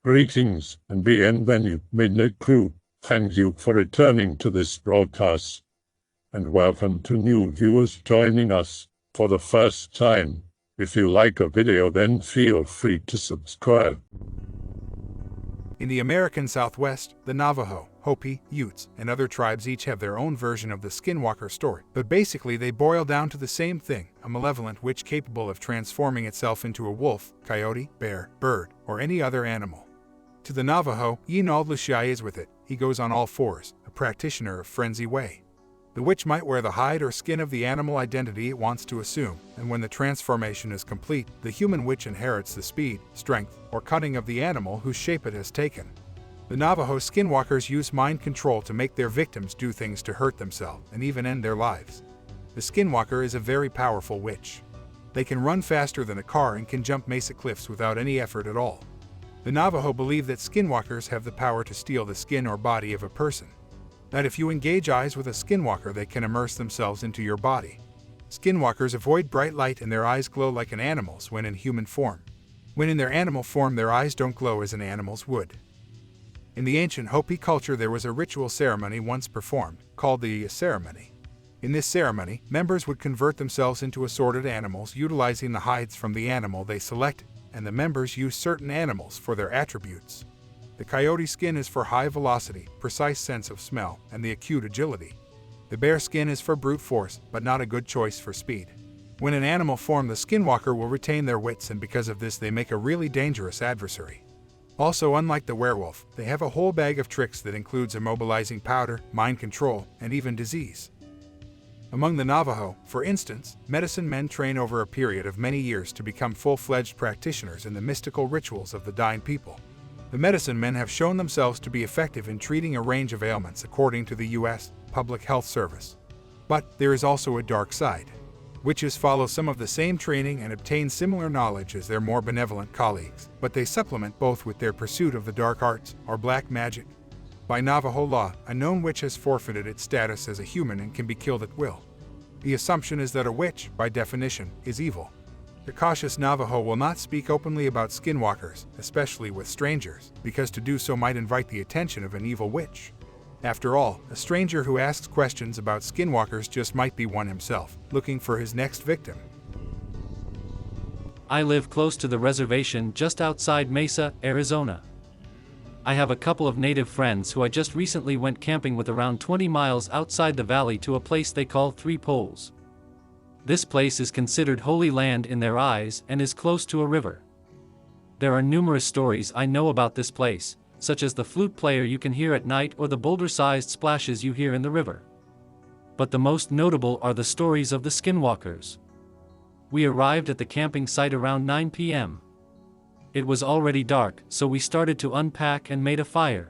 Greetings and bienvenue, Midnight Crew. Thank you for returning to this broadcast. And welcome to new viewers joining us for the first time. If you like a video, then feel free to subscribe. In the American Southwest, the Navajo, Hopi, Utes, and other tribes each have their own version of the Skinwalker story, but basically they boil down to the same thing, a malevolent witch capable of transforming itself into a wolf, coyote, bear, bird, or any other animal. To the Navajo, Yinald Lushai is with it. He goes on all fours, a practitioner of frenzy way. The witch might wear the hide or skin of the animal identity it wants to assume, and when the transformation is complete, the human witch inherits the speed, strength, or cunning of the animal whose shape it has taken. The Navajo skinwalkers use mind control to make their victims do things to hurt themselves and even end their lives. The skinwalker is a very powerful witch. They can run faster than a car and can jump mesa cliffs without any effort at all. The Navajo believe that skinwalkers have the power to steal the skin or body of a person. That if you engage eyes with a skinwalker, they can immerse themselves into your body. Skinwalkers avoid bright light and their eyes glow like an animal's when in human form. When in their animal form, their eyes don't glow as an animal's would. In the ancient Hopi culture, there was a ritual ceremony once performed, called the ceremony. In this ceremony, members would convert themselves into assorted animals utilizing the hides from the animal they selected, and the members use certain animals for their attributes. The coyote skin is for high velocity, precise sense of smell, and the acute agility. The bear skin is for brute force, but not a good choice for speed. When in animal form, the skinwalker will retain their wits, and because of this they make a really dangerous adversary. Also, unlike the werewolf, they have a whole bag of tricks that includes immobilizing powder, mind control, and even disease. Among the Navajo, for instance, medicine men train over a period of many years to become full-fledged practitioners in the mystical rituals of the dying people. The medicine men have shown themselves to be effective in treating a range of ailments according to the U.S. Public Health Service. But there is also a dark side. Witches follow some of the same training and obtain similar knowledge as their more benevolent colleagues, but they supplement both with their pursuit of the dark arts, or black magic. By Navajo law, a known witch has forfeited its status as a human and can be killed at will. The assumption is that a witch, by definition, is evil. The cautious Navajo will not speak openly about skinwalkers, especially with strangers, because to do so might invite the attention of an evil witch. After all, a stranger who asks questions about skinwalkers just might be one himself, looking for his next victim. I live close to the reservation just outside Mesa, Arizona. I have a couple of native friends who I just recently went camping with around 20 miles outside the valley to a place they call Three Poles. This place is considered holy land in their eyes and is close to a river. There are numerous stories I know about this place, such as the flute player you can hear at night or the boulder-sized splashes you hear in the river. But the most notable are the stories of the skinwalkers. We arrived at the camping site around 9 p.m. It was already dark, so we started to unpack and made a fire.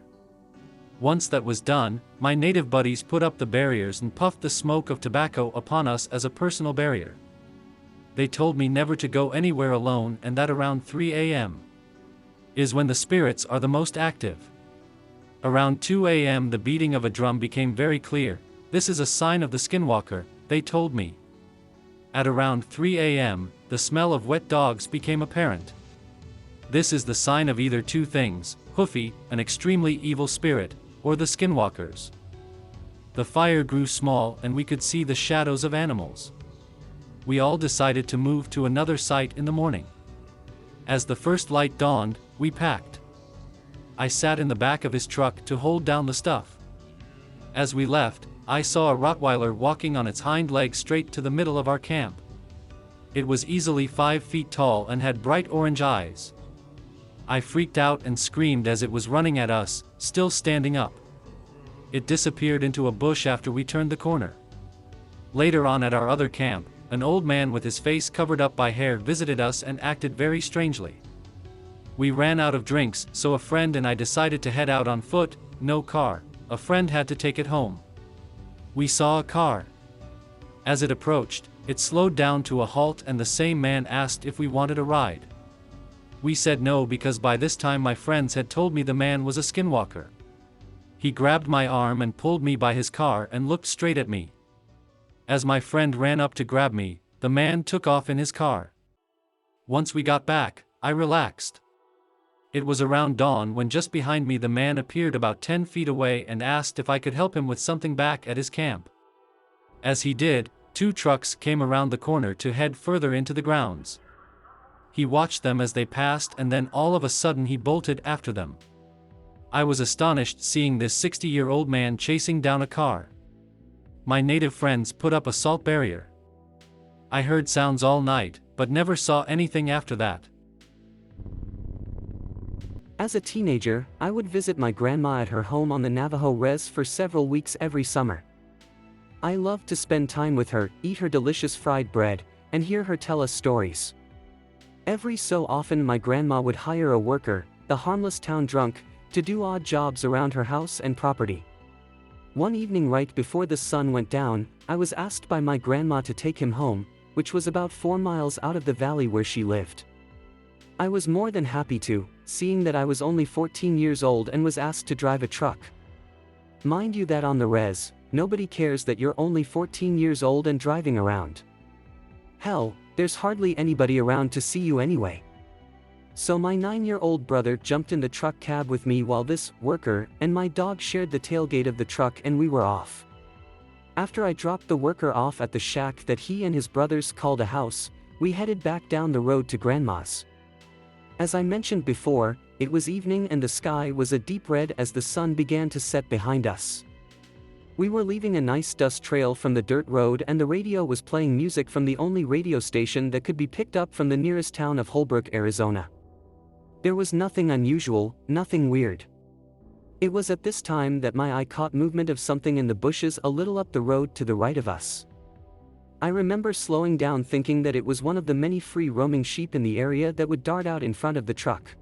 Once that was done, my native buddies put up the barriers and puffed the smoke of tobacco upon us as a personal barrier. They told me never to go anywhere alone and that around 3 a.m. is when the spirits are the most active. Around 2 a.m. the beating of a drum became very clear. This is a sign of the skinwalker, they told me. At around 3 a.m., the smell of wet dogs became apparent. This is the sign of either two things, Humphrey, an extremely evil spirit, or the skinwalkers. The fire grew small and we could see the shadows of animals. We all decided to move to another site in the morning. As the first light dawned, we packed. I sat in the back of his truck to hold down the stuff. As we left, I saw a Rottweiler walking on its hind legs straight to the middle of our camp. It was easily 5 feet tall and had bright orange eyes. I freaked out and screamed as it was running at us, still standing up. It disappeared into a bush after we turned the corner. Later on at our other camp, an old man with his face covered up by hair visited us and acted very strangely. We ran out of drinks, so a friend and I decided to head out on foot, no car. A friend had to take it home. We saw a car. As it approached, it slowed down to a halt and the same man asked if we wanted a ride. We said no because by this time my friends had told me the man was a skinwalker. He grabbed my arm and pulled me by his car and looked straight at me. As my friend ran up to grab me, the man took off in his car. Once we got back, I relaxed. It was around dawn when just behind me the man appeared about 10 feet away and asked if I could help him with something back at his camp. As he did, 2 trucks came around the corner to head further into the grounds. He watched them as they passed and then all of a sudden he bolted after them. I was astonished seeing this 60-year-old man chasing down a car. My native friends put up a salt barrier. I heard sounds all night, but never saw anything after that. As a teenager, I would visit my grandma at her home on the Navajo res for several weeks every summer. I loved to spend time with her, eat her delicious fried bread, and hear her tell us stories. Every so often my grandma would hire a worker, the harmless town drunk, to do odd jobs around her house and property. One evening right before the sun went down, I was asked by my grandma to take him home, which was about 4 miles out of the valley where she lived. I was more than happy to, seeing that I was only 14 years old and was asked to drive a truck. Mind you that on the res, nobody cares that you're only 14 years old and driving around. Hell, there's hardly anybody around to see you anyway. So my 9-year-old brother jumped in the truck cab with me while this worker and my dog shared the tailgate of the truck and we were off. After I dropped the worker off at the shack that he and his brothers called a house, we headed back down the road to Grandma's. As I mentioned before, it was evening and the sky was a deep red as the sun began to set behind us. We were leaving a nice dust trail from the dirt road and the radio was playing music from the only radio station that could be picked up from the nearest town of Holbrook, Arizona. There was nothing unusual, nothing weird. It was at this time that my eye caught movement of something in the bushes a little up the road to the right of us. I remember slowing down thinking that it was one of the many free roaming sheep in the area that would dart out in front of the truck.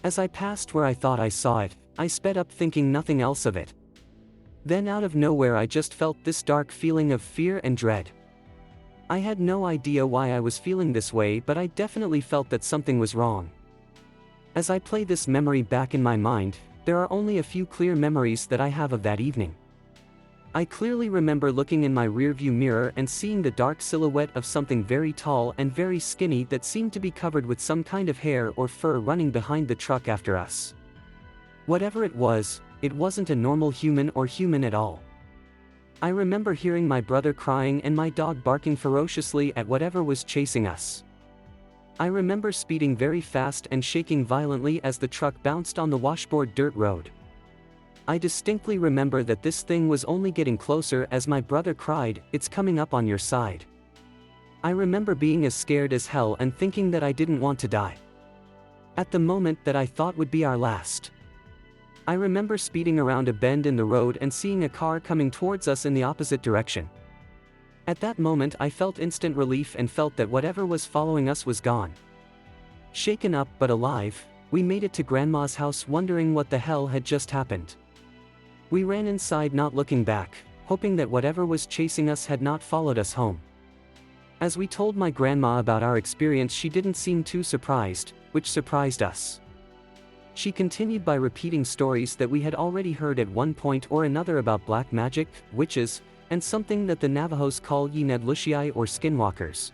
As I passed where I thought I saw it, I sped up thinking nothing else of it. Then out of nowhere I just felt this dark feeling of fear and dread. I had no idea why I was feeling this way, but I definitely felt that something was wrong. As I play this memory back in my mind, there are only a few clear memories that I have of that evening. I clearly remember looking in my rearview mirror and seeing the dark silhouette of something very tall and very skinny that seemed to be covered with some kind of hair or fur running behind the truck after us. Whatever it wasn't a normal human or human at all. I remember hearing my brother crying and my dog barking ferociously at whatever was chasing us. I remember speeding very fast and shaking violently as the truck bounced on the washboard dirt road. I distinctly remember that this thing was only getting closer as my brother cried, "It's coming up on your side." I remember being as scared as hell and thinking that I didn't want to die. At the moment that I thought would be our last. I remember speeding around a bend in the road and seeing a car coming towards us in the opposite direction. At that moment I felt instant relief and felt that whatever was following us was gone. Shaken up but alive, we made it to Grandma's house wondering what the hell had just happened. We ran inside not looking back, hoping that whatever was chasing us had not followed us home. As we told my grandma about our experience, she didn't seem too surprised, which surprised us. She continued by repeating stories that we had already heard at one point or another about black magic, witches, and something that the Navajos call Yinedlushii or Skinwalkers.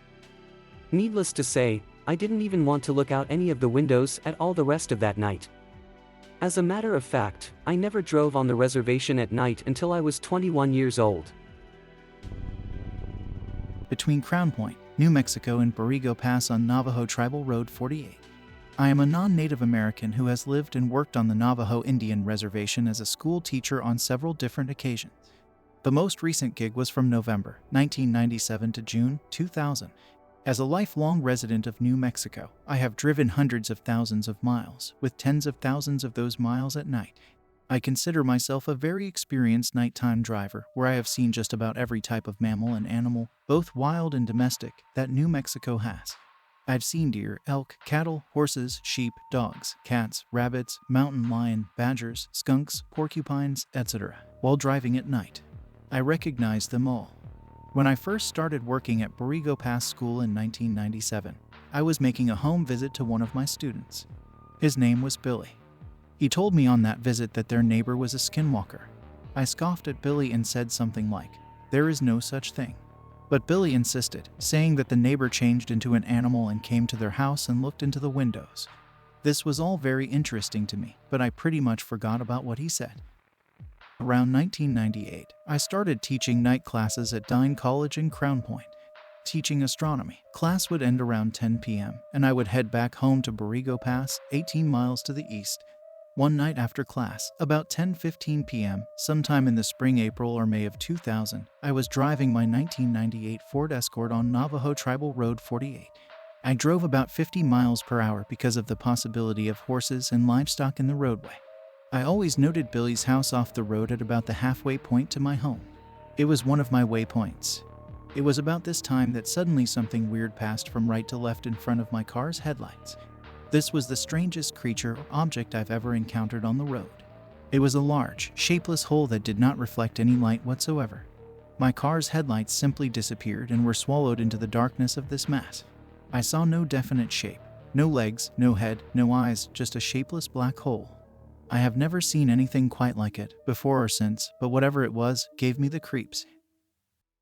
Needless to say, I didn't even want to look out any of the windows at all the rest of that night. As a matter of fact, I never drove on the reservation at night until I was 21 years old. Between Crown Point, New Mexico and Borrego Pass on Navajo Tribal Road 48. I am a non-Native American who has lived and worked on the Navajo Indian Reservation as a school teacher on several different occasions. The most recent gig was from November 1997 to June 2000. As a lifelong resident of New Mexico, I have driven hundreds of thousands of miles, with tens of thousands of those miles at night. I consider myself a very experienced nighttime driver, where I have seen just about every type of mammal and animal, both wild and domestic, that New Mexico has. I've seen deer, elk, cattle, horses, sheep, dogs, cats, rabbits, mountain lion, badgers, skunks, porcupines, etc. while driving at night. I recognize them all. When I first started working at Borrego Pass School in 1997, I was making a home visit to one of my students. His name was Billy. He told me on that visit that their neighbor was a skinwalker. I scoffed at Billy and said something like, "There is no such thing." But Billy insisted, saying that the neighbor changed into an animal and came to their house and looked into the windows. This was all very interesting to me, but I pretty much forgot about what he said. Around 1998, I started teaching night classes at Dine College in Crown Point. Teaching astronomy. Class would end around 10 p.m., and I would head back home to Borrego Pass, 18 miles to the east. One night after class, about 10:15 p.m., sometime in the spring, April or May of 2000, I was driving my 1998 Ford Escort on Navajo Tribal Road 48. I drove about 50 miles per hour because of the possibility of horses and livestock in the roadway. I always noted Billy's house off the road at about the halfway point to my home. It was one of my waypoints. It was about this time that suddenly something weird passed from right to left in front of my car's headlights. This was the strangest creature or object I've ever encountered on the road. It was a large, shapeless hole that did not reflect any light whatsoever. My car's headlights simply disappeared and were swallowed into the darkness of this mass. I saw no definite shape, no legs, no head, no eyes, just a shapeless black hole. I have never seen anything quite like it, before or since, but whatever it was, gave me the creeps.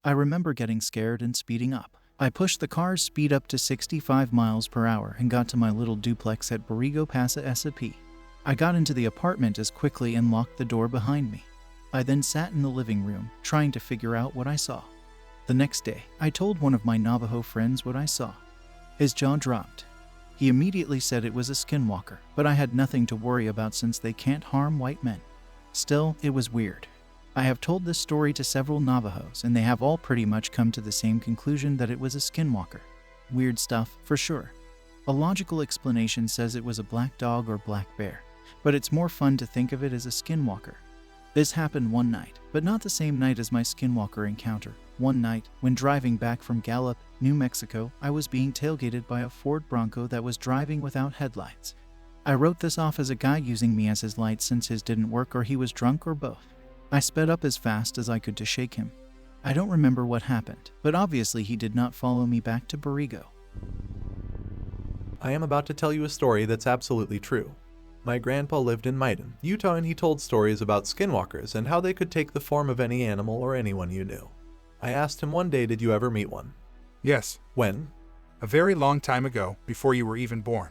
I remember getting scared and speeding up. I pushed the car's speed up to 65 miles per hour and got to my little duplex at Borrego Pass SP. I got into the apartment as quickly and locked the door behind me. I then sat in the living room, trying to figure out what I saw. The next day, I told one of my Navajo friends what I saw. His jaw dropped. He immediately said it was a skinwalker, but I had nothing to worry about since they can't harm white men. Still, it was weird. I have told this story to several Navajos, and they have all pretty much come to the same conclusion that it was a skinwalker. Weird stuff, for sure. A logical explanation says it was a black dog or black bear, but it's more fun to think of it as a skinwalker. This happened one night, but not the same night as my skinwalker encounter. One night, when driving back from Gallup, New Mexico, I was being tailgated by a Ford Bronco that was driving without headlights. I wrote this off as a guy using me as his light since his didn't work or he was drunk or both. I sped up as fast as I could to shake him. I don't remember what happened, but obviously he did not follow me back to Borrego. I am about to tell you a story that's absolutely true. My grandpa lived in MITZU, Utah, and he told stories about skinwalkers and how they could take the form of any animal or anyone you knew. I asked him one day, did you ever meet one? Yes. When? A very long time ago, before you were even born.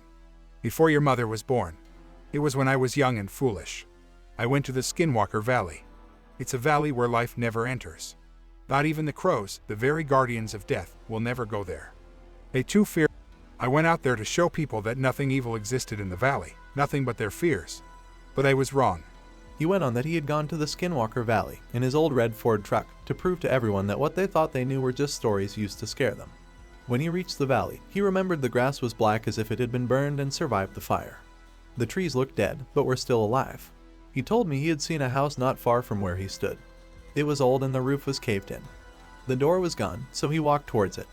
Before your mother was born. It was when I was young and foolish. I went to the Skinwalker Valley. It's a valley where life never enters. Not even the crows, the very guardians of death, will never go there. They too fear. I went out there to show people that nothing evil existed in the valley, nothing but their fears. But I was wrong. He went on that he had gone to the Skinwalker Valley in his old red Ford truck to prove to everyone that what they thought they knew were just stories used to scare them. When he reached the valley, he remembered the grass was black as if it had been burned and survived the fire. The trees looked dead, but were still alive. He told me he had seen a house not far from where he stood. It was old and the roof was caved in. The door was gone, so he walked towards it.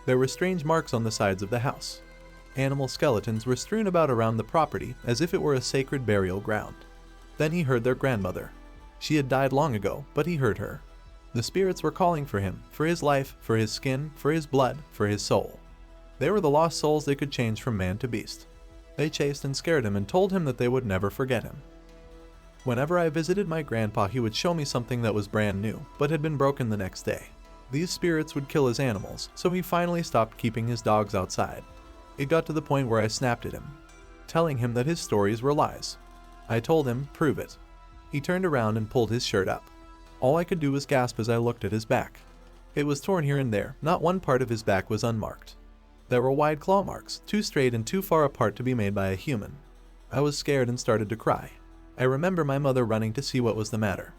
There were strange marks on the sides of the house. Animal skeletons were strewn about around the property as if it were a sacred burial ground. Then he heard their grandmother. She had died long ago, but he heard her. The spirits were calling for him, for his life, for his skin, for his blood, for his soul. They were the lost souls they could change from man to beast. They chased and scared him and told him that they would never forget him. Whenever I visited my grandpa, he would show me something that was brand new, but had been broken the next day. These spirits would kill his animals, so he finally stopped keeping his dogs outside. It got to the point where I snapped at him, telling him that his stories were lies. I told him, prove it. He turned around and pulled his shirt up. All I could do was gasp as I looked at his back. It was torn here and there, not one part of his back was unmarked. There were wide claw marks, too straight and too far apart to be made by a human. I was scared and started to cry. I remember my mother running to see what was the matter.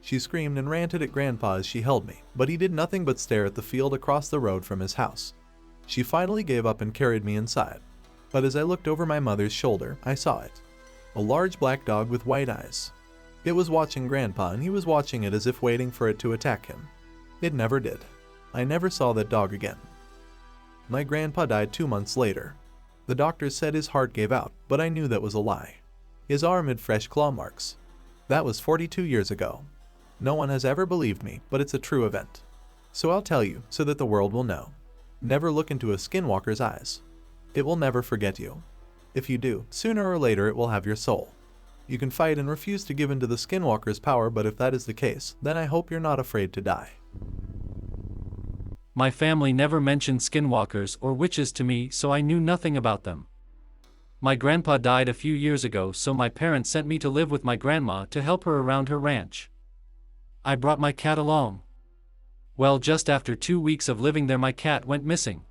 She screamed and ranted at Grandpa as she held me, but he did nothing but stare at the field across the road from his house. She finally gave up and carried me inside. But as I looked over my mother's shoulder, I saw it. A large black dog with white eyes. It was watching Grandpa, and he was watching it as if waiting for it to attack him. It never did. I never saw that dog again. My grandpa died 2 months later. The doctors said his heart gave out, but I knew that was a lie. His arm had fresh claw marks. That was 42 years ago. No one has ever believed me, but it's a true event. So I'll tell you, so that the world will know. Never look into a skinwalker's eyes. It will never forget you. If you do, sooner or later it will have your soul. You can fight and refuse to give in to the skinwalker's power, but if that is the case, then I hope you're not afraid to die. My family never mentioned skinwalkers or witches to me, so I knew nothing about them. My grandpa died a few years ago, so my parents sent me to live with my grandma to help her around her ranch. I brought my cat along. Well, just after 2 weeks of living there, my cat went missing.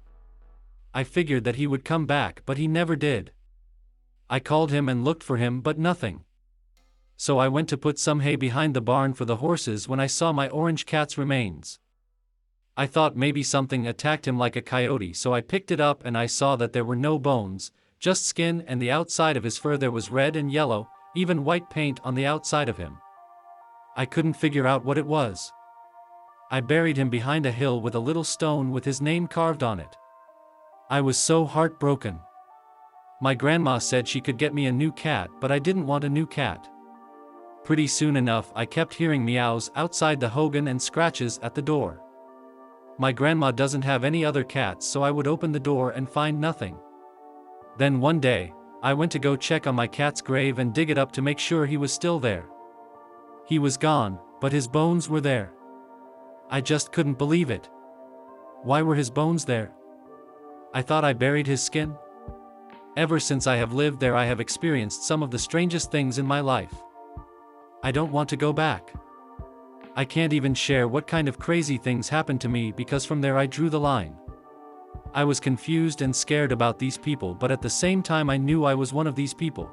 I figured that he would come back, but he never did. I called him and looked for him, but nothing. So I went to put some hay behind the barn for the horses when I saw my orange cat's remains. I thought maybe something attacked him like a coyote, so I picked it up and I saw that there were no bones, just skin, and the outside of his fur there was red and yellow, even white paint on the outside of him. I couldn't figure out what it was. I buried him behind a hill with a little stone with his name carved on it. I was so heartbroken. My grandma said she could get me a new cat, but I didn't want a new cat. Pretty soon enough, I kept hearing meows outside the Hogan and scratches at the door. My grandma doesn't have any other cats, so I would open the door and find nothing. Then one day, I went to go check on my cat's grave and dig it up to make sure he was still there. He was gone, but his bones were there. I just couldn't believe it. Why were his bones there? I thought I buried his skin? Ever since I have lived there, I have experienced some of the strangest things in my life. I don't want to go back. I can't even share what kind of crazy things happened to me, because from there I drew the line. I was confused and scared about these people, but at the same time I knew I was one of these people.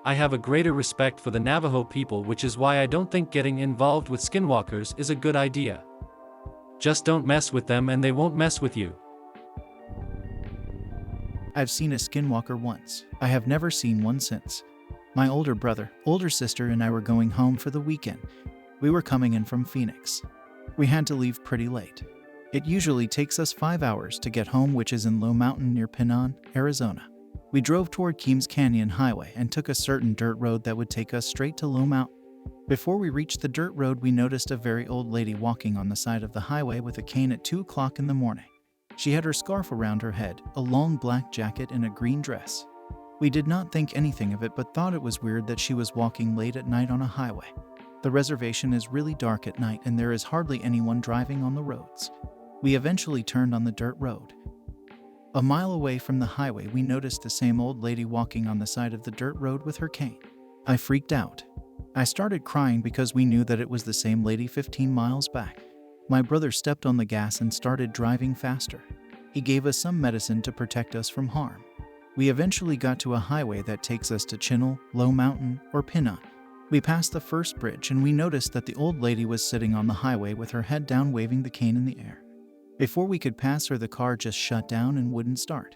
I have a greater respect for the Navajo people, which is why I don't think getting involved with Skinwalkers is a good idea. Just don't mess with them and they won't mess with you. I've seen a Skinwalker once. I have never seen one since. My older brother, older sister, and I were going home for the weekend. We were coming in from Phoenix. We had to leave pretty late. It usually takes us 5 hours to get home, which is in Low Mountain near Pinon, Arizona. We drove toward Keams Canyon Highway and took a certain dirt road that would take us straight to Low Mountain. Before we reached the dirt road, we noticed a very old lady walking on the side of the highway with a cane at 2 o'clock in the morning. She had her scarf around her head, a long black jacket, and a green dress. We did not think anything of it, but thought it was weird that she was walking late at night on a highway. The reservation is really dark at night and there is hardly anyone driving on the roads. We eventually turned on the dirt road. A mile away from the highway, we noticed the same old lady walking on the side of the dirt road with her cane. I freaked out. I started crying because we knew that it was the same lady 15 miles back. My brother stepped on the gas and started driving faster. He gave us some medicine to protect us from harm. We eventually got to a highway that takes us to Chinle, Low Mountain, or Pinon. We passed the first bridge and we noticed that the old lady was sitting on the highway with her head down, waving the cane in the air. Before we could pass her, the car just shut down and wouldn't start.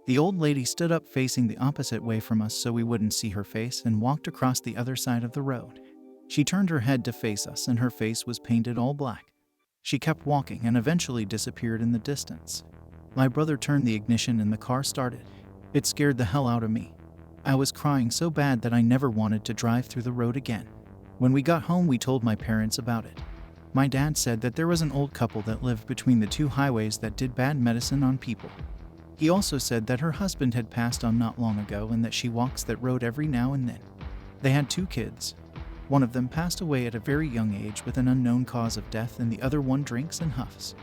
The old lady stood up facing the opposite way from us so we wouldn't see her face and walked across the other side of the road. She turned her head to face us and her face was painted all black. She kept walking and eventually disappeared in the distance. My brother turned the ignition and the car started. It scared the hell out of me. I was crying so bad that I never wanted to drive through the road again. When we got home, we told my parents about it. My dad said that there was an old couple that lived between the two highways that did bad medicine on people. He also said that her husband had passed on not long ago and that she walks that road every now and then. They had 2 kids. One of them passed away at a very young age with an unknown cause of death, and the other one drinks and huffs.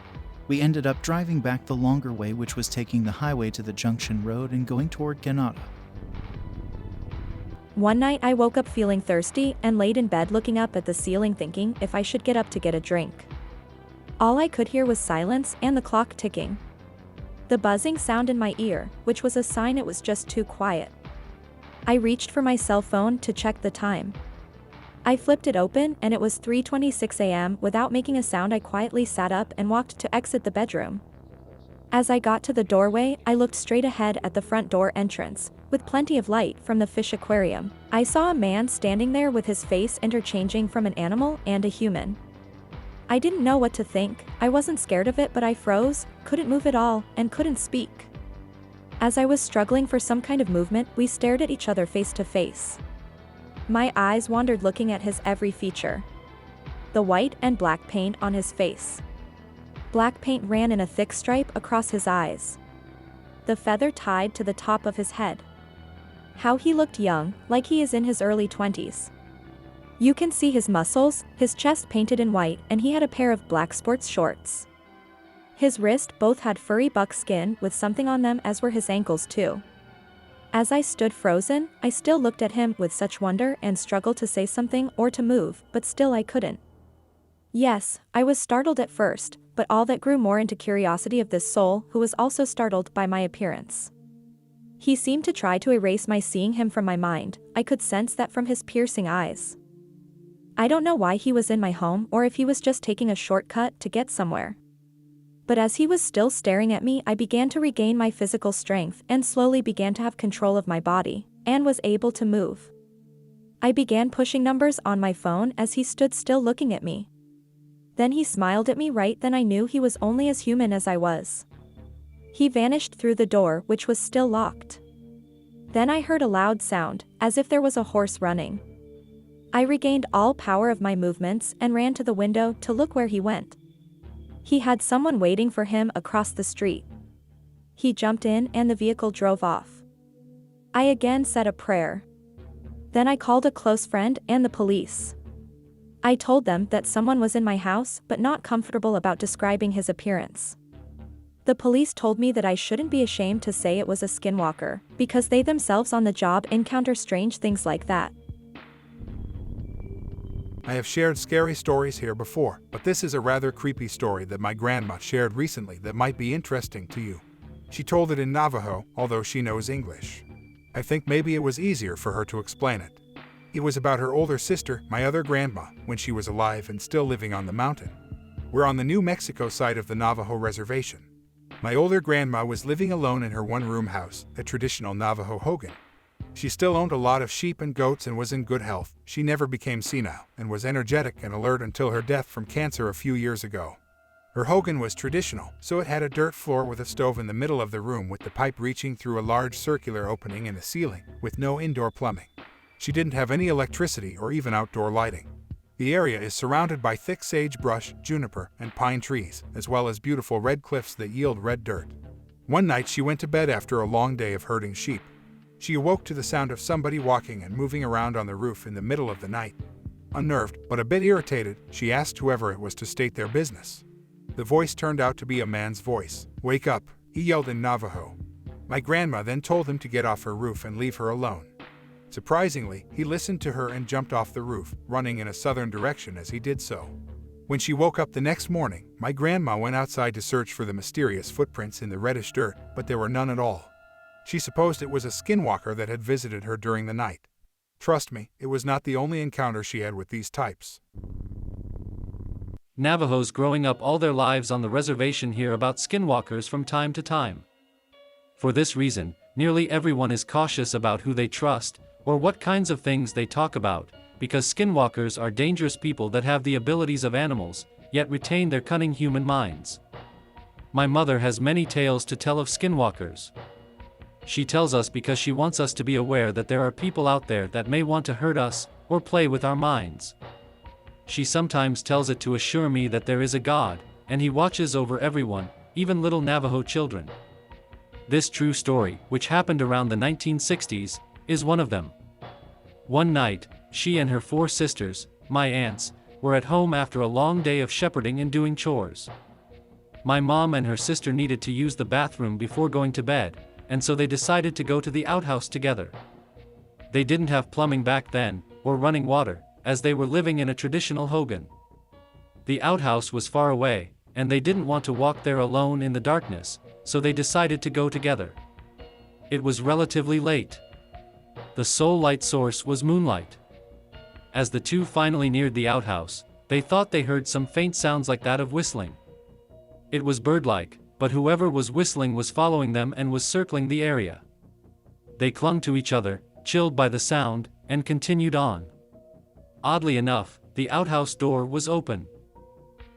We ended up driving back the longer way, which was taking the highway to the Junction Road and going toward Ganada. One night I woke up feeling thirsty and laid in bed looking up at the ceiling thinking if I should get up to get a drink. All I could hear was silence and the clock ticking. The buzzing sound in my ear, which was a sign it was just too quiet. I reached for my cell phone to check the time. I flipped it open and it was 3:26 a.m. Without making a sound, I quietly sat up and walked to exit the bedroom. As I got to the doorway, I looked straight ahead at the front door entrance, with plenty of light from the fish aquarium. I saw a man standing there with his face interchanging from an animal and a human. I didn't know what to think. I wasn't scared of it, but I froze, couldn't move at all, and couldn't speak. As I was struggling for some kind of movement, we stared at each other face to face. My eyes wandered looking at his every feature. The white and black paint on his face. Black paint ran in a thick stripe across his eyes. The feather tied to the top of his head. How he looked young, like he is in his early 20s. You can see his muscles, his chest painted in white, and he had a pair of black sports shorts. His wrist both had furry buckskin with something on them, as were his ankles too. As I stood frozen, I still looked at him with such wonder and struggled to say something or to move, but still I couldn't. Yes, I was startled at first, but all that grew more into curiosity of this soul who was also startled by my appearance. He seemed to try to erase my seeing him from my mind. I could sense that from his piercing eyes. I don't know why he was in my home or if he was just taking a shortcut to get somewhere. But as he was still staring at me, I began to regain my physical strength and slowly began to have control of my body, and was able to move. I began pushing numbers on my phone as he stood still looking at me. Then he smiled at me. Right then I knew he was only as human as I was. He vanished through the door, which was still locked. Then I heard a loud sound, as if there was a horse running. I regained all power of my movements and ran to the window to look where he went. He had someone waiting for him across the street. He jumped in and the vehicle drove off. I again said a prayer. Then I called a close friend and the police. I told them that someone was in my house but not comfortable about describing his appearance. The police told me that I shouldn't be ashamed to say it was a skinwalker, because they themselves on the job encounter strange things like that. I have shared scary stories here before, but this is a rather creepy story that my grandma shared recently that might be interesting to you. She told it in Navajo, although she knows English. I think maybe it was easier for her to explain it. It was about her older sister, my other grandma, when she was alive and still living on the mountain. We're on the New Mexico side of the Navajo reservation. My older grandma was living alone in her one-room house, a traditional Navajo Hogan. She still owned a lot of sheep and goats and was in good health. She never became senile and was energetic and alert until her death from cancer a few years ago. Her Hogan was traditional, so it had a dirt floor with a stove in the middle of the room with the pipe reaching through a large circular opening in the ceiling, with no indoor plumbing. She didn't have any electricity or even outdoor lighting. The area is surrounded by thick sagebrush, juniper, and pine trees, as well as beautiful red cliffs that yield red dirt. One night she went to bed after a long day of herding sheep. She awoke to the sound of somebody walking and moving around on the roof in the middle of the night. Unnerved, but a bit irritated, she asked whoever it was to state their business. The voice turned out to be a man's voice. "Wake up," he yelled in Navajo. My grandma then told him to get off her roof and leave her alone. Surprisingly, he listened to her and jumped off the roof, running in a southern direction as he did so. When she woke up the next morning, my grandma went outside to search for the mysterious footprints in the reddish dirt, but there were none at all. She supposed it was a skinwalker that had visited her during the night. Trust me, it was not the only encounter she had with these types. Navajos growing up all their lives on the reservation hear about skinwalkers from time to time. For this reason, nearly everyone is cautious about who they trust, or what kinds of things they talk about, because skinwalkers are dangerous people that have the abilities of animals, yet retain their cunning human minds. My mother has many tales to tell of skinwalkers. She tells us because she wants us to be aware that there are people out there that may want to hurt us, or play with our minds. She sometimes tells it to assure me that there is a God, and he watches over everyone, even little Navajo children. This true story, which happened around the 1960s, is one of them. One night, she and her 4 sisters, my aunts, were at home after a long day of shepherding and doing chores. My mom and her sister needed to use the bathroom before going to bed, and so they decided to go to the outhouse together. They didn't have plumbing back then, or running water, as they were living in a traditional Hogan. The outhouse was far away, and they didn't want to walk there alone in the darkness, so they decided to go together. It was relatively late. The sole light source was moonlight. As the two finally neared the outhouse, they thought they heard some faint sounds like that of whistling. It was bird-like, but whoever was whistling was following them and was circling the area. They clung to each other, chilled by the sound, and continued on. Oddly enough, the outhouse door was open.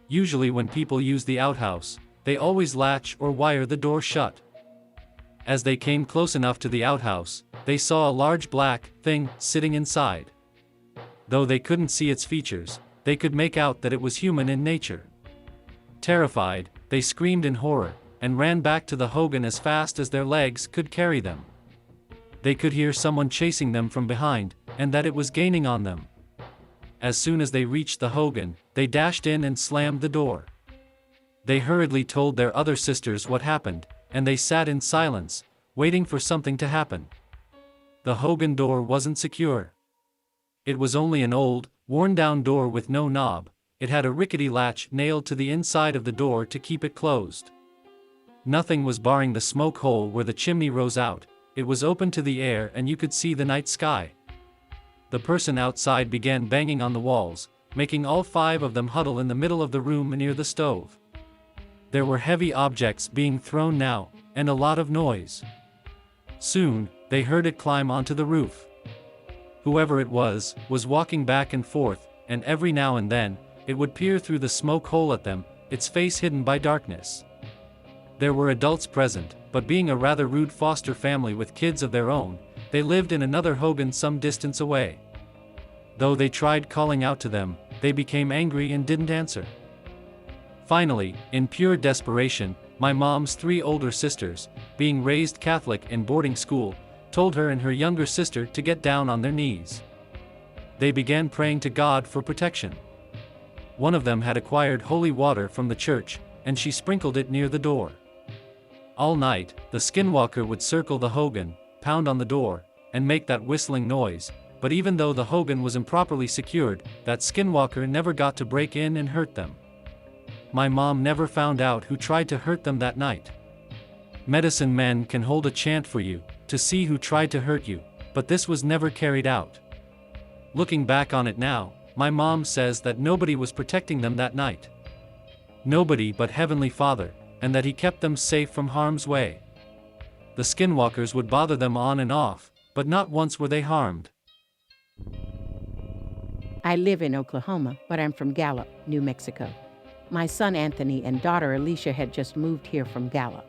Usually when people use the outhouse, they always latch or wire the door shut. As they came close enough to the outhouse, they saw a large black thing sitting inside. Though they couldn't see its features, they could make out that it was human in nature. Terrified, they screamed in horror, and ran back to the Hogan as fast as their legs could carry them. They could hear someone chasing them from behind, and that it was gaining on them. As soon as they reached the Hogan, they dashed in and slammed the door. They hurriedly told their other sisters what happened, and they sat in silence, waiting for something to happen. the Hogan door wasn't secure. It was only an old, worn-down door with no knob. It had a rickety latch nailed to the inside of the door to keep it closed. Nothing was barring the smoke hole where the chimney rose out. It was open to the air and you could see the night sky. The person outside began banging on the walls, making all 5 of them huddle in the middle of the room near the stove. There were heavy objects being thrown now, and a lot of noise. Soon, they heard it climb onto the roof. Whoever it was walking back and forth, and every now and then, it would peer through the smoke hole at them, its face hidden by darkness. There were adults present, but being a rather rude foster family with kids of their own, they lived in another Hogan some distance away. Though they tried calling out to them, they became angry and didn't answer. Finally, in pure desperation, my mom's 3 older sisters, being raised Catholic in boarding school, told her and her younger sister to get down on their knees. They began praying to God for protection. One of them had acquired holy water from the church, and she sprinkled it near the door. All night, the Skinwalker would circle the Hogan, pound on the door, and make that whistling noise, but even though the Hogan was improperly secured, that Skinwalker never got to break in and hurt them. My mom never found out who tried to hurt them that night. Medicine men can hold a chant for you, to see who tried to hurt you, but this was never carried out. Looking back on it now, my mom says that nobody was protecting them that night. Nobody but Heavenly Father, and that He kept them safe from harm's way. The Skinwalkers would bother them on and off, but not once were they harmed. I live in Oklahoma, but I'm from Gallup, New Mexico. My son Anthony and daughter Alicia had just moved here from Gallup.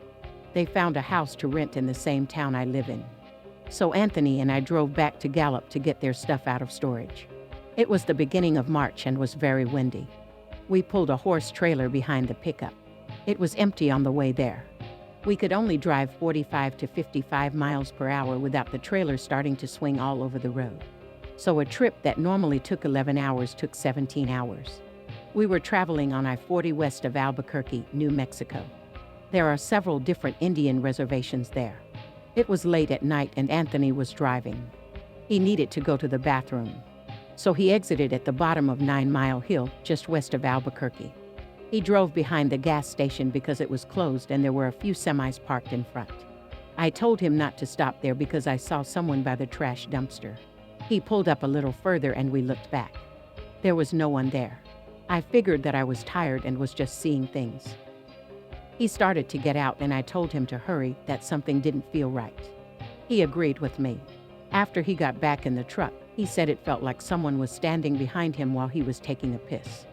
They found a house to rent in the same town I live in. So Anthony and I drove back to Gallup to get their stuff out of storage. It was the beginning of March and was very windy. We pulled a horse trailer behind the pickup. It was empty on the way there. We could only drive 45 to 55 miles per hour without the trailer starting to swing all over the road. So a trip that normally took 11 hours took 17 hours. We were traveling on I-40 west of Albuquerque, New Mexico. There are several different Indian reservations there. It was late at night and Anthony was driving. He needed to go to the bathroom. So he exited at the bottom of 9 Mile Hill, just west of Albuquerque. He drove behind the gas station because it was closed and there were a few semis parked in front. I told him not to stop there because I saw someone by the trash dumpster. He pulled up a little further and we looked back. There was no one there. I figured that I was tired and was just seeing things. He started to get out and I told him to hurry, that something didn't feel right. He agreed with me. After he got back in the truck, he said it felt like someone was standing behind him while he was taking a piss.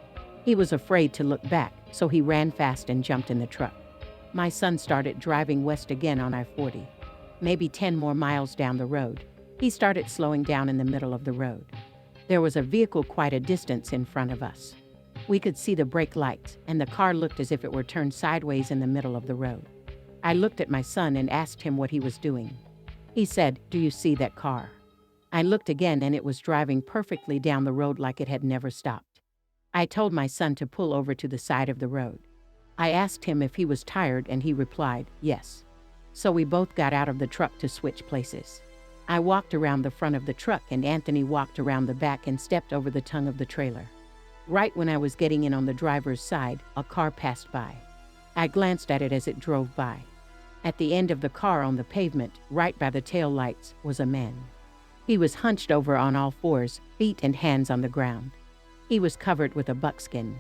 He was afraid to look back, so he ran fast and jumped in the truck. My son started driving west again on I-40. Maybe 10 more miles down the road, he started slowing down in the middle of the road. There was a vehicle quite a distance in front of us. We could see the brake lights, and the car looked as if it were turned sideways in the middle of the road. I looked at my son and asked him what he was doing. He said, "Do you see that car?" I looked again and it was driving perfectly down the road like it had never stopped. I told my son to pull over to the side of the road. I asked him if he was tired and he replied, yes. So we both got out of the truck to switch places. I walked around the front of the truck and Anthony walked around the back and stepped over the tongue of the trailer. Right when I was getting in on the driver's side, a car passed by. I glanced at it as it drove by. At the end of the car on the pavement, right by the tail lights, was a man. He was hunched over on all fours, feet and hands on the ground. He was covered with a buckskin.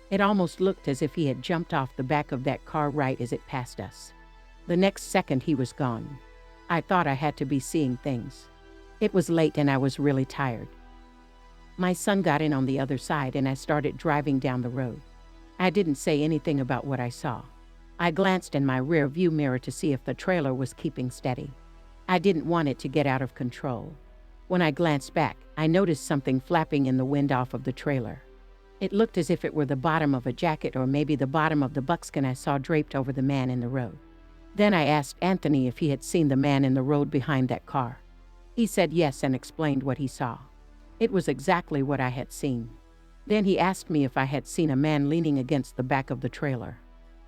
It almost looked as if he had jumped off the back of that car right as it passed us. The next second he was gone. I thought I had to be seeing things. It was late and I was really tired. My son got in on the other side and I started driving down the road. I didn't say anything about what I saw. I glanced in my rear view mirror to see if the trailer was keeping steady. I didn't want it to get out of control. When I glanced back, I noticed something flapping in the wind off of the trailer. It looked as if it were the bottom of a jacket or maybe the bottom of the buckskin I saw draped over the man in the road. Then I asked Anthony if he had seen the man in the road behind that car. He said yes and explained what he saw. It was exactly what I had seen. Then he asked me if I had seen a man leaning against the back of the trailer.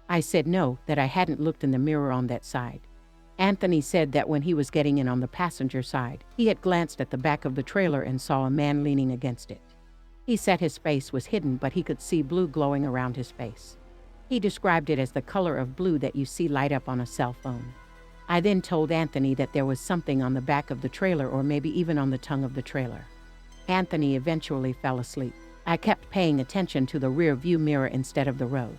I said no, that I hadn't looked in the mirror on that side. Anthony said that when he was getting in on the passenger side, he had glanced at the back of the trailer and saw a man leaning against it. He said his face was hidden, but he could see blue glowing around his face. He described it as the color of blue that you see light up on a cell phone. I then told Anthony that there was something on the back of the trailer, or maybe even on the tongue of the trailer. Anthony eventually fell asleep. I kept paying attention to the rear view mirror instead of the road.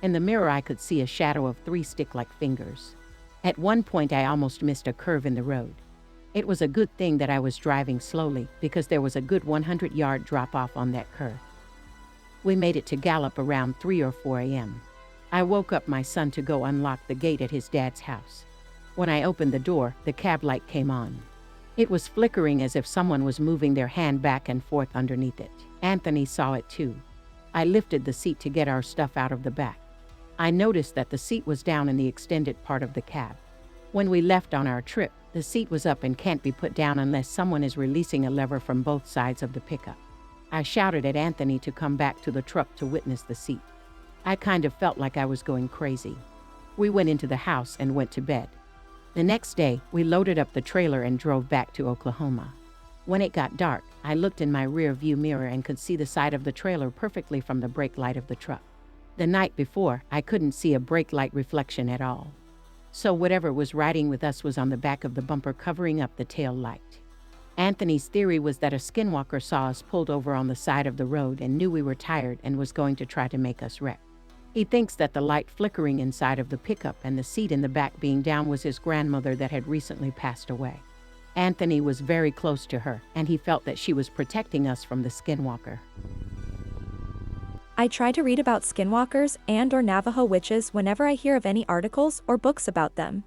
In the mirror I could see a shadow of 3 stick-like fingers. At one point I almost missed a curve in the road. It was a good thing that I was driving slowly, because there was a good 100-yard drop-off on that curve. We made it to Gallup around 3 or 4 a.m. I woke up my son to go unlock the gate at his dad's house. When I opened the door, the cab light came on. It was flickering as if someone was moving their hand back and forth underneath it. Anthony saw it too. I lifted the seat to get our stuff out of the back. I noticed that the seat was down in the extended part of the cab. When we left on our trip, the seat was up and can't be put down unless someone is releasing a lever from both sides of the pickup. I shouted at Anthony to come back to the truck to witness the seat. I kind of felt like I was going crazy. We went into the house and went to bed. The next day, we loaded up the trailer and drove back to Oklahoma. When it got dark, I looked in my rear view mirror and could see the side of the trailer perfectly from the brake light of the truck. The night before, I couldn't see a brake light reflection at all. So whatever was riding with us was on the back of the bumper covering up the tail light. Anthony's theory was that a skinwalker saw us pulled over on the side of the road and knew we were tired and was going to try to make us wreck. He thinks that the light flickering inside of the pickup and the seat in the back being down was his grandmother that had recently passed away. Anthony was very close to her, and he felt that she was protecting us from the skinwalker. I try to read about skinwalkers and or Navajo witches whenever I hear of any articles or books about them.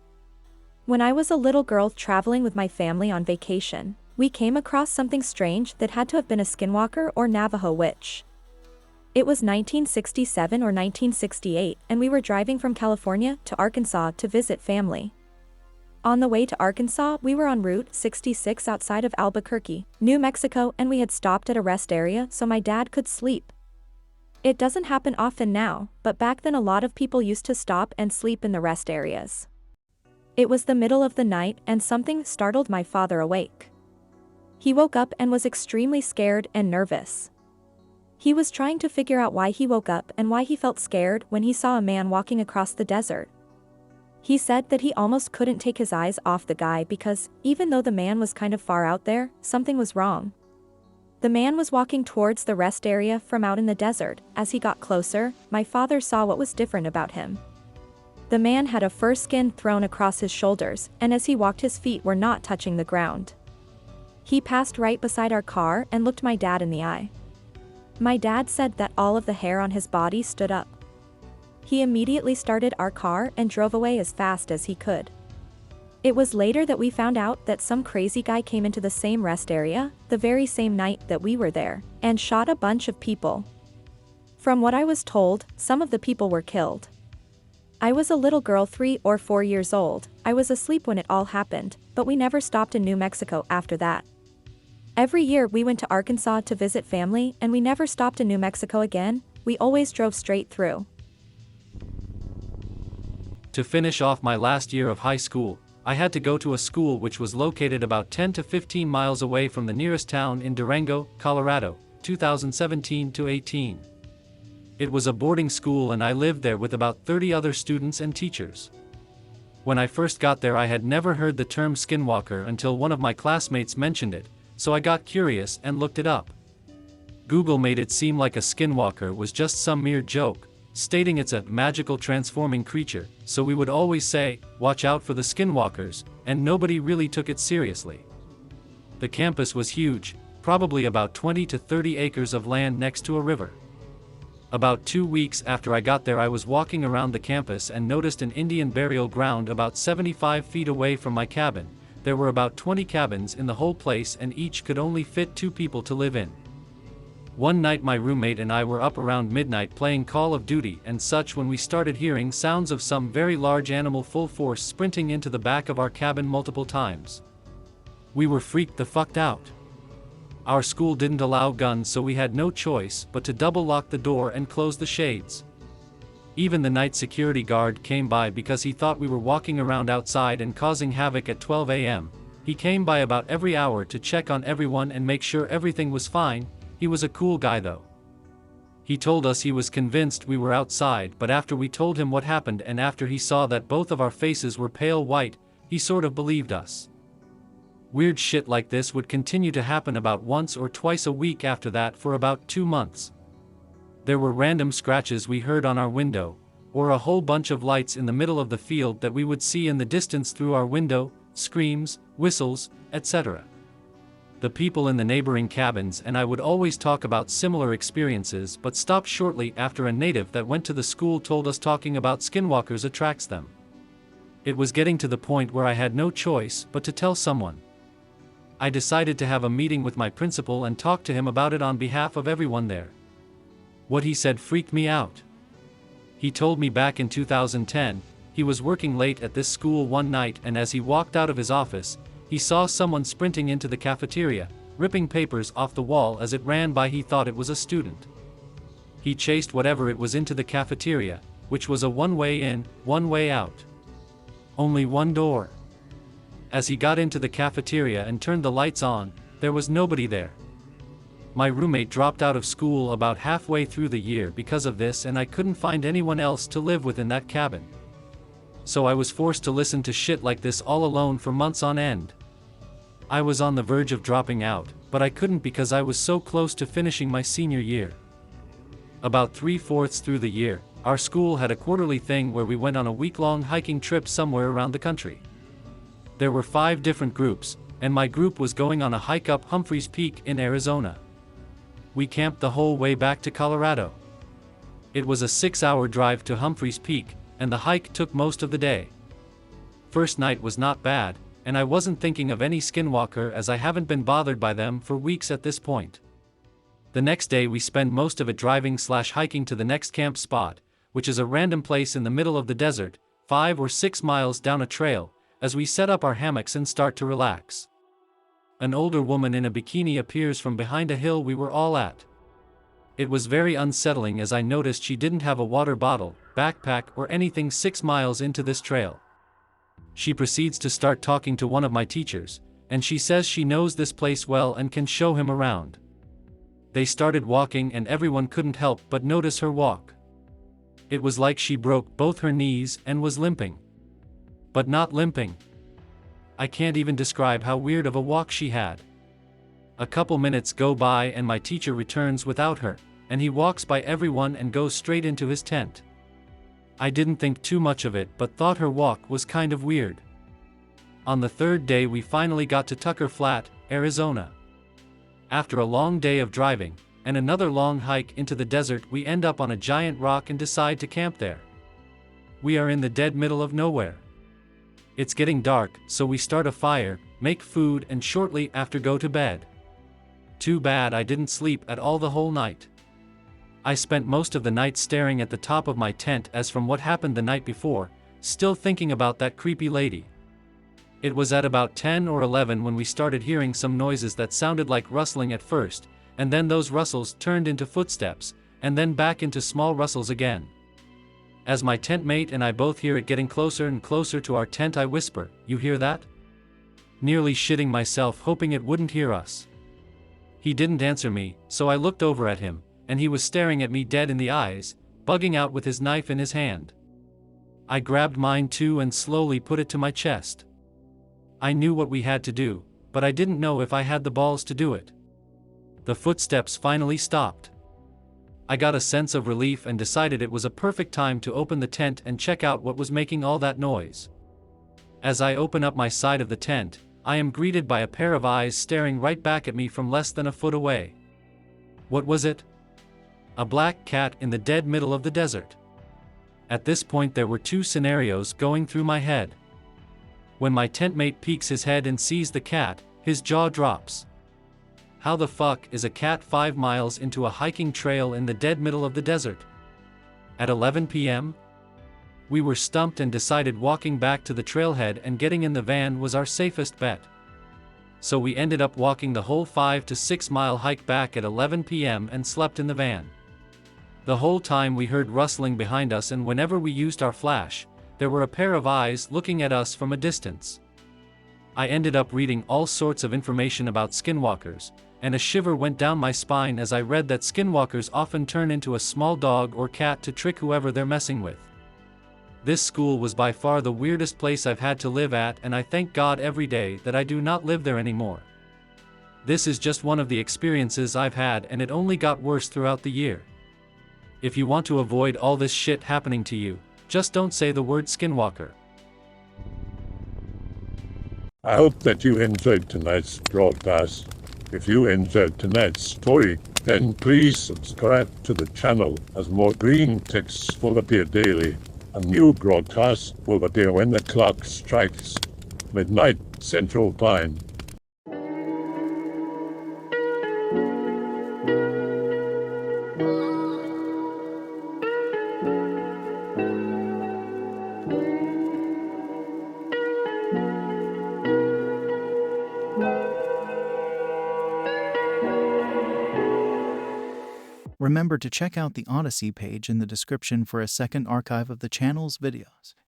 When I was a little girl traveling with my family on vacation, we came across something strange that had to have been a skinwalker or Navajo witch. It was 1967 or 1968, and we were driving from California to Arkansas to visit family. On the way to Arkansas, we were on Route 66 outside of Albuquerque, New Mexico, and we had stopped at a rest area so my dad could sleep. It doesn't happen often now, but back then a lot of people used to stop and sleep in the rest areas. It was the middle of the night and something startled my father awake. He woke up and was extremely scared and nervous. He was trying to figure out why he woke up and why he felt scared when he saw a man walking across the desert. He said that he almost couldn't take his eyes off the guy because, even though the man was kind of far out there, something was wrong. The man was walking towards the rest area from out in the desert. As he got closer, my father saw what was different about him. The man had a fur skin thrown across his shoulders, and as he walked his feet were not touching the ground. He passed right beside our car and looked my dad in the eye. My dad said that all of the hair on his body stood up. He immediately started our car and drove away as fast as he could. It was later that we found out that some crazy guy came into the same rest area, the very same night that we were there, and shot a bunch of people. From what I was told, some of the people were killed. I was a little girl 3 or 4 years old. I was asleep when it all happened, but we never stopped in New Mexico after that. Every year we went to Arkansas to visit family, and we never stopped in New Mexico again. We always drove straight through. To finish off my last year of high school, I had to go to a school which was located about 10 to 15 miles away from the nearest town in Durango, Colorado, 2017 to 18. It was a boarding school and I lived there with about 30 other students and teachers. When I first got there I had never heard the term skinwalker until one of my classmates mentioned it, so I got curious and looked it up. Google made it seem like a skinwalker was just some mere joke, stating it's a magical transforming creature, so we would always say, "Watch out for the skinwalkers," and nobody really took it seriously. The campus was huge, probably about 20 to 30 acres of land next to a river. About 2 weeks after I got there I was walking around the campus and noticed an Indian burial ground about 75 feet away from my cabin. There were about 20 cabins in the whole place and each could only fit 2 people to live in. One night my roommate and I were up around midnight playing Call of Duty and such when we started hearing sounds of some very large animal full force sprinting into the back of our cabin multiple times. We were freaked the fuck out. Our school didn't allow guns so we had no choice but to double lock the door and close the shades. Even the night security guard came by because he thought we were walking around outside and causing havoc at 12 a.m. He came by about every hour to check on everyone and make sure everything was fine. He was a cool guy though. He told us he was convinced we were outside, but after we told him what happened and after he saw that both of our faces were pale white, he sort of believed us. Weird shit like this would continue to happen about once or twice a week after that for about 2 months. There were random scratches we heard on our window, or a whole bunch of lights in the middle of the field that we would see in the distance through our window, screams, whistles, etc. The people in the neighboring cabins and I would always talk about similar experiences but stopped shortly after a native that went to the school told us talking about skinwalkers attracts them. It was getting to the point where I had no choice but to tell someone. I decided to have a meeting with my principal and talk to him about it on behalf of everyone there. What he said freaked me out. He told me back in 2010, he was working late at this school one night and as he walked out of his office, he saw someone sprinting into the cafeteria, ripping papers off the wall as it ran by. He thought it was a student. He chased whatever it was into the cafeteria, which was a one-way in, one-way out. Only one door. As he got into the cafeteria and turned the lights on, there was nobody there. My roommate dropped out of school about halfway through the year because of this and I couldn't find anyone else to live with in that cabin. So I was forced to listen to shit like this all alone for months on end. I was on the verge of dropping out, but I couldn't because I was so close to finishing my senior year. About 3/4 through the year, our school had a quarterly thing where we went on a week-long hiking trip somewhere around the country. There were 5 different groups, and my group was going on a hike up Humphrey's Peak in Arizona. We camped the whole way back to Colorado. It was a 6-hour drive to Humphrey's Peak, and the hike took most of the day. First night was not bad, and I wasn't thinking of any skinwalker as I haven't been bothered by them for weeks at this point. The next day we spend most of it driving/hiking to the next camp spot, which is a random place in the middle of the desert, 5 or 6 miles down a trail, as we set up our hammocks and start to relax. An older woman in a bikini appears from behind a hill we were all at. It was very unsettling as I noticed she didn't have a water bottle, backpack or anything 6 miles into this trail. She proceeds to start talking to one of my teachers, and she says she knows this place well and can show him around. They started walking and everyone couldn't help but notice her walk. It was like she broke both her knees and was limping. But not limping. I can't even describe how weird of a walk she had. A couple minutes go by and my teacher returns without her, and he walks by everyone and goes straight into his tent. I didn't think too much of it but thought her walk was kind of weird. On the 3rd day we finally got to Tucker Flat, Arizona. After a long day of driving, and another long hike into the desert, we end up on a giant rock and decide to camp there. We are in the dead middle of nowhere. It's getting dark, so we start a fire, make food and shortly after go to bed. Too bad I didn't sleep at all the whole night. I spent most of the night staring at the top of my tent as from what happened the night before, still thinking about that creepy lady. It was at about 10 or 11 when we started hearing some noises that sounded like rustling at first, and then those rustles turned into footsteps, and then back into small rustles again. As my tent mate and I both hear it getting closer and closer to our tent, I whisper, "You hear that?" Nearly shitting myself hoping it wouldn't hear us. He didn't answer me, so I looked over at him, and he was staring at me dead in the eyes, bugging out with his knife in his hand. I grabbed mine too and slowly put it to my chest. I knew what we had to do, but I didn't know if I had the balls to do it. The footsteps finally stopped. I got a sense of relief and decided it was a perfect time to open the tent and check out what was making all that noise. As I open up my side of the tent, I am greeted by a pair of eyes staring right back at me from less than a foot away. What was it? A black cat in the dead middle of the desert. At this point there were 2 scenarios going through my head. When my tent mate peeks his head and sees the cat, his jaw drops. How the fuck is a cat 5 miles into a hiking trail in the dead middle of the desert? At 11 p.m.? We were stumped and decided walking back to the trailhead and getting in the van was our safest bet. So we ended up walking the whole 5 to 6 mile hike back at 11 p.m. and slept in the van. The whole time we heard rustling behind us, and whenever we used our flash, there were a pair of eyes looking at us from a distance. I ended up reading all sorts of information about skinwalkers, and a shiver went down my spine as I read that skinwalkers often turn into a small dog or cat to trick whoever they're messing with. This school was by far the weirdest place I've had to live at, and I thank God every day that I do not live there anymore. This is just one of the experiences I've had, and it only got worse throughout the year. If you want to avoid all this shit happening to you, just don't say the word Skinwalker. I hope that you enjoyed tonight's broadcast. If you enjoyed tonight's story, then please subscribe to the channel, as more green texts will appear daily. A new broadcast will appear when the clock strikes midnight Central Time. Remember to check out the Odyssey page in the description for a second archive of the channel's videos.